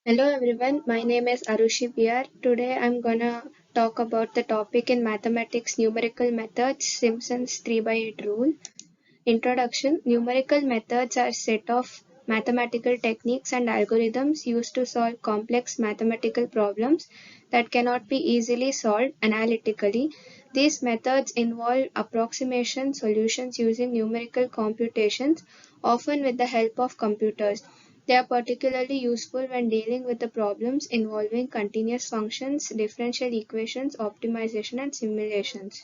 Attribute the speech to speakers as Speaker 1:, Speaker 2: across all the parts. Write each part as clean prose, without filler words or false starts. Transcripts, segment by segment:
Speaker 1: Hello everyone, my name is Arushi PR. Today I'm gonna talk about the topic in mathematics numerical methods, Simpsons 3 by 8 rule. Introduction. Numerical methods are set of mathematical techniques and algorithms used to solve complex mathematical problems that cannot be easily solved analytically. These methods involve approximation solutions using numerical computations, often with the help of computers. They are particularly useful when dealing with the problems involving continuous functions, differential equations, optimization, and simulations.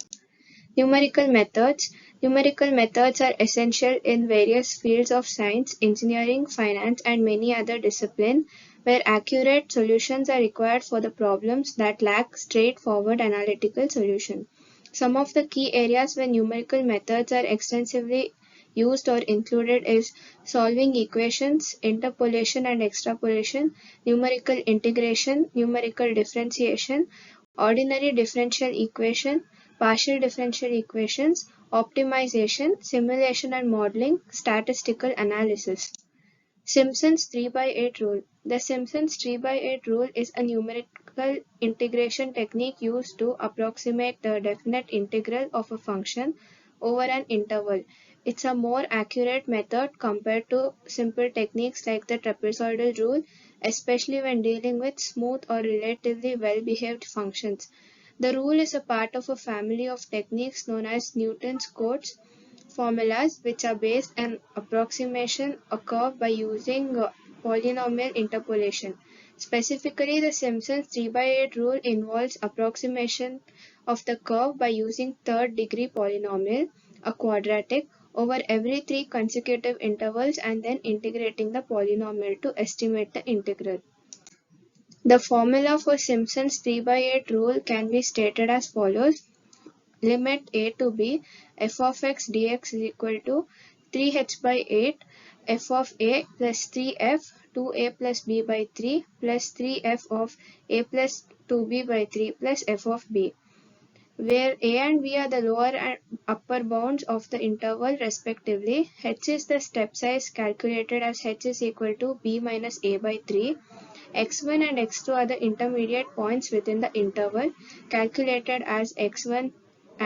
Speaker 1: Numerical methods. Numerical methods are essential in various fields of science, engineering, finance, and many other disciplines where accurate solutions are required for the problems that lack straightforward analytical solution. Some of the key areas where numerical methods are extensively used or included is solving equations, interpolation and extrapolation, numerical integration, numerical differentiation, ordinary differential equation, partial differential equations, optimization, simulation and modeling, statistical analysis. Simpsons 3 by 8 rule. The Simpsons 3 by 8 rule is a numerical integration technique used to approximate the definite integral of a function over an interval. It's a more accurate method compared to simple techniques like the trapezoidal rule, especially when dealing with smooth or relatively well-behaved functions. The rule is a part of a family of techniques known as Newton's codes formulas, which are based on approximation a curve by using polynomial interpolation. Specifically, the Simpsons 3 by 8 rule involves approximation of the curve by using third-degree polynomial, a quadratic, over every three consecutive intervals and then integrating the polynomial to estimate the integral. The formula for Simpson's 3 by 8 rule can be stated as follows. Limit a to b f of x dx is equal to 3h by 8 f of a plus 3f 2a plus b by 3 plus 3f of a plus 2b by 3 plus f of b, where a and b are the lower and upper bounds of the interval respectively. H is the step size calculated as h is equal to b minus a by 3. X1 and X2 are the intermediate points within the interval, calculated as X1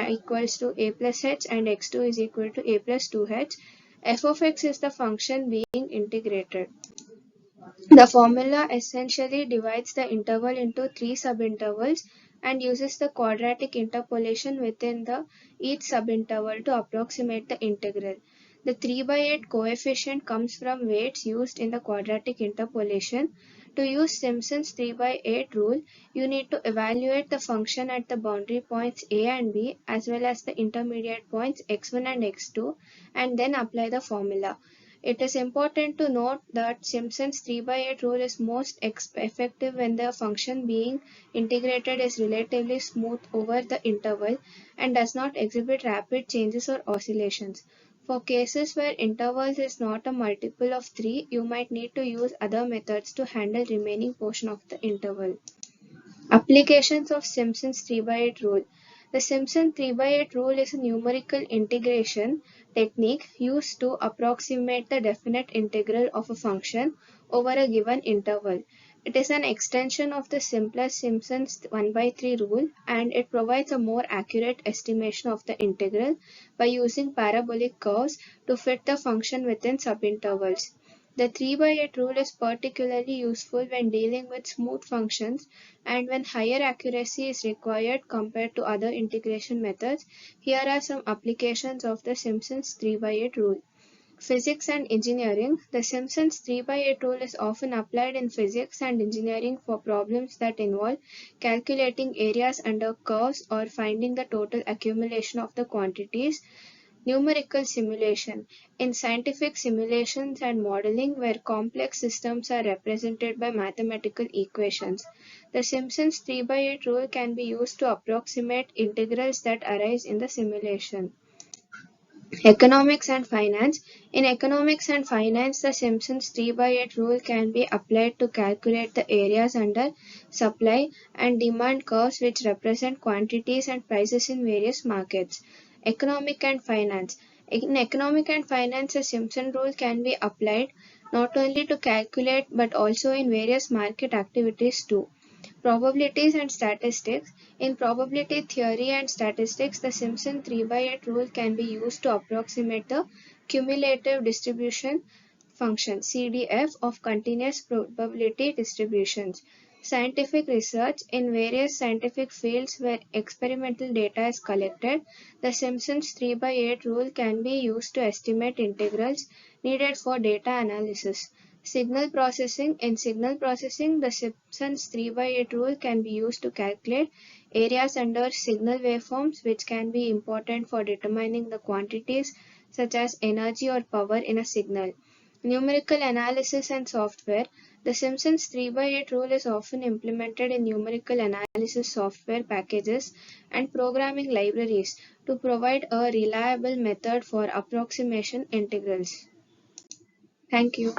Speaker 1: equals to a plus h and X2 is equal to a plus 2h. F of x is the function being integrated. The formula essentially divides the interval into three subintervals and uses the quadratic interpolation within each subinterval to approximate the integral. The 3 by 8 coefficient comes from weights used in the quadratic interpolation. To use Simpson's 3 by 8 rule, you need to evaluate the function at the boundary points a and b as well as the intermediate points x1 and x2 and then apply the formula. It is important to note that Simpson's 3 by 8 rule is most effective when the function being integrated is relatively smooth over the interval and does not exhibit rapid changes or oscillations. For cases where intervals is not a multiple of 3, you might need to use other methods to handle remaining portion of the interval. Applications of Simpson's 3 by 8 rule. The Simpson 3 by 8 rule is a numerical integration technique used to approximate the definite integral of a function over a given interval. It is an extension of the simplest Simpson's 1 by 3 rule and it provides a more accurate estimation of the integral by using parabolic curves to fit the function within subintervals. The 3 by 8 rule is particularly useful when dealing with smooth functions and when higher accuracy is required compared to other integration methods. Here are some applications of the Simpson's 3 by 8 rule. Physics and engineering. The Simpson's 3 by 8 rule is often applied in physics and engineering for problems that involve calculating areas under curves or finding the total accumulation of the quantities. Numerical simulation. In scientific simulations and modeling where complex systems are represented by mathematical equations, the Simpson's 3 by 8 rule can be used to approximate integrals that arise in the simulation. Economics and finance. In economics and finance, the Simpson's 3 by 8 rule can be applied to calculate the areas under supply and demand curves which represent quantities and prices in various markets. Economic and finance. In economic and finance, the Simpson rule can be applied not only to calculate but also in various market activities too. Probabilities and statistics. In probability theory and statistics, the Simpson 3 by 8 rule can be used to approximate the cumulative distribution function (CDF) of continuous probability distributions. Scientific research. In various scientific fields where experimental data is collected, the Simpson's 3 by 8 rule can be used to estimate integrals needed for data analysis. Signal processing. In signal processing, the Simpson's 3 by 8 rule can be used to calculate areas under signal waveforms, which can be important for determining the quantities such as energy or power in a signal. Numerical analysis and software. The Simpson's 3 by 8 rule is often implemented in numerical analysis software packages and programming libraries to provide a reliable method for approximation integrals. Thank you.